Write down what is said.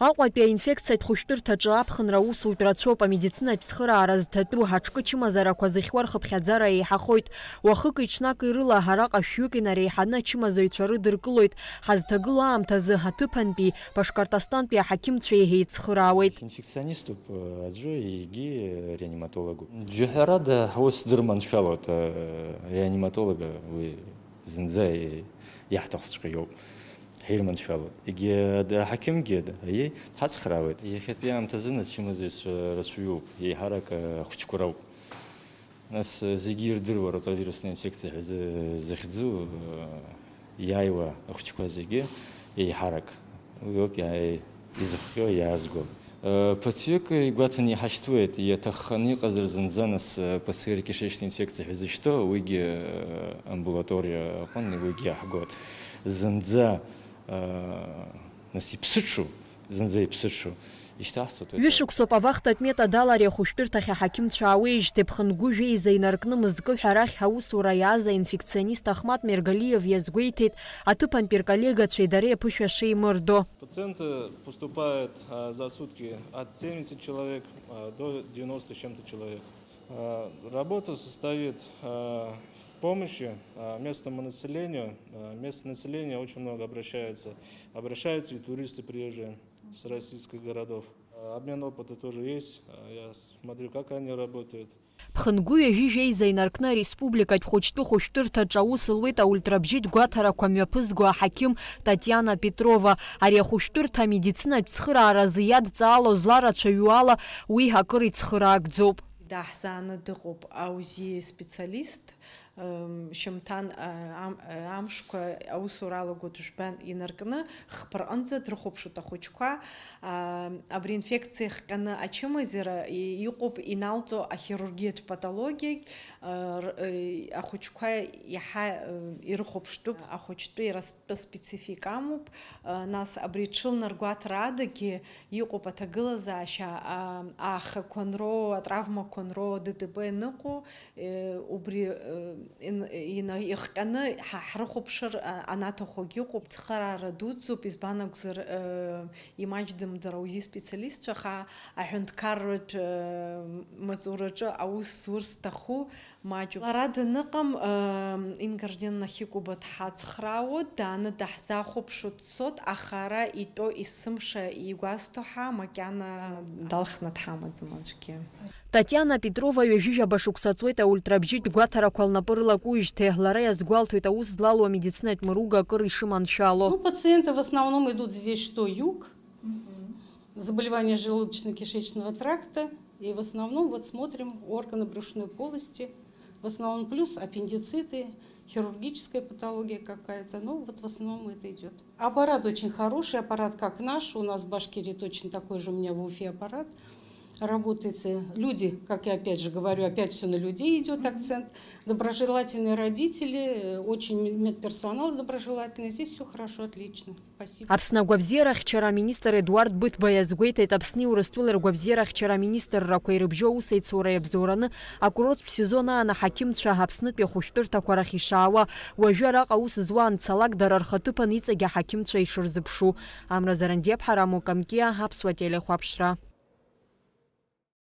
Аҟәатәи аинфекциатә хәышәтәырҭаҿы аԥхынра аусутәра ацәоуп амедицинатә цхыраара зҭатәу ҳаҿкы чымазарақәа зыхьуа рхыԥхьаӡара еиҳахоит. Уахыки ҽнаки рыла ҳара ҟашәҩык инареиҳаны ачымазаҩцәа рыдыркылоит. Ҳазҭагылоу аамҭазы аҭыԥантәи Башкортостантәи аҳақьымцәа еиҳеицхыраауеит. Инфекциониступ аӡәы егьи реаниматологуп. Џьаҳәарада ҳус дырманшәалоит реаниматолога уи зынӡа иаҳҭахҵәҟьа иоуп. Ҳирманшәалоит. Егьи аҳақьымгьы дҳацхраауеит. Иахьатәи аамҭазы ачымазаҩцәа рацәаҩуп, еиҳарак ахәыҷқәа роуп. Нас зегьы ирдыруа ротавирусная инфекциа ҳәа захьӡу иааиуа ахәыҷқәа зегьы еиҳарак. Уи ауп изыхҟьо, иаазго. Ԥыҭҩык игәаҭаны иҳашьҭуеит, иаҭахханы иҟазар зынӡа нас пассерио-кишечная инфекциа ҳәа зышьҭоу, уигьы амбулаториа аҟны уигьы иаҳгоит. Зынӡа нас иԥсыҽу, зынӡа иԥсыҽу. Ҩышықәсоуп авахтатә метод ала ари ахәышәтәырҭахь аҳақьымцәа аауеижьҭеи ԥхынгәы жәеиза инаркны мызкы ҳәа арахь аусура иааз аинфекционист Ахмат Мергалиев иазгәеиҭеит аҭыԥантәи рколлегацәеи дареи аԥышәа шеимырдо. Пациенты поступают за сутки от 70 человек до 90 с чем-то человек. Работа состоит в помощи местному населению. Местное население очень много обращаются и туристы приезжие с российских городов. Обмен опыта тоже есть. Я смотрю, как они работают. Ԥхынгәы ҩажәижәеиза инаркны ареспубликатә хәыҷтәы хәышәтәырҭаҿы аус луеит аультрабжьытә гәаҭарақәа мҩаԥызго аҳақьым Татиана Петрова. Ари ахәышәтәырҭа амедицинатә цхырааразы иадҵаало зларацәаҩу ала уи акыр ицхыраагӡоуп. Даҳзааны дыҟоуп аузи специалист шьамҭан амшқәа аусура алагоит жәбан инаркны хԥырҟынӡа дрыхәаԥшуеит ахәыҷқәа. Абри инфекциа ихҟьаны ачымазара иҟоуп иналҵо ахирургиатә патологиагь ахәыҷқәа иаҳа ирыхәаԥштәуп. Ахәыҷтәы иразтәы специфика амоуп. Нас абри ҽылнаргәаҭара адагьы иҟоуп аҭагылазаашьа аахақәа анроу, атравмақәа анроу ДТП аныҟоу убри ихҟьаны ҳрыхәаԥшыр анаҭахугьы ыҟоуп. Цхыраара дуӡӡоуп, избан акәзар имаҷдамдара аузи специалистцәа аха аҳәынҭқарратә маҵураҿы аус зурц зҭаху маҷуп. Лара даныҟам Ингарден Нахикәыба дҳацхраауеит, дааны даҳзахәаԥшуа дцоит, аха ара итәоу есымша игәазҭо ҳа макьана далхны дҳамаӡам аӡәгьы. Татиана Петрова ҩажәижәаба шықәса ҵуеит аультрабжьытә гәаҭарақәа лнапы рылакуижьҭеи лара иазгәалҭоит аус злалоу амедицинатә мыруга акыр ишыманшәало. Пациенты в основном идут здесь что юг, заболевания желудочно-кишечного тракта, и в основном вот смотрим органы брюшной полости, в основном плюс аппендициты, хирургическая патология какая-то, ну вот в основном это идет. Аппарат очень хороший, аппарат как наш, у нас в Башкирии точно такой же у меня в Уфе аппарат. Работает люди, как я опять же говорю, опять все на людей идет акцент, доброжелательные родители, очень медперсонал доброжелательный, здесь все хорошо, отлично. Спасибо. Аԥсны агәабзиарахьчара министр Едуард Бытба иазгәеиҭеит Аԥсни Урыстәылеи ргәабзиарахьчара министррақәа ирыбжьоу аусеицура иабзоураны акурорттә сезон аан аҳақьымцәа Аԥснытәи ахәышәтәырҭақәа рахь ишаауа, уажәы араҟа аус зуа анцалак дара рхаҭыԥан иҵегьы аҳақьымцәа ишырзыԥшу. Амра Зарандиаԥҳа, Раму Камкиа, Аԥсуа телехәаԥшра.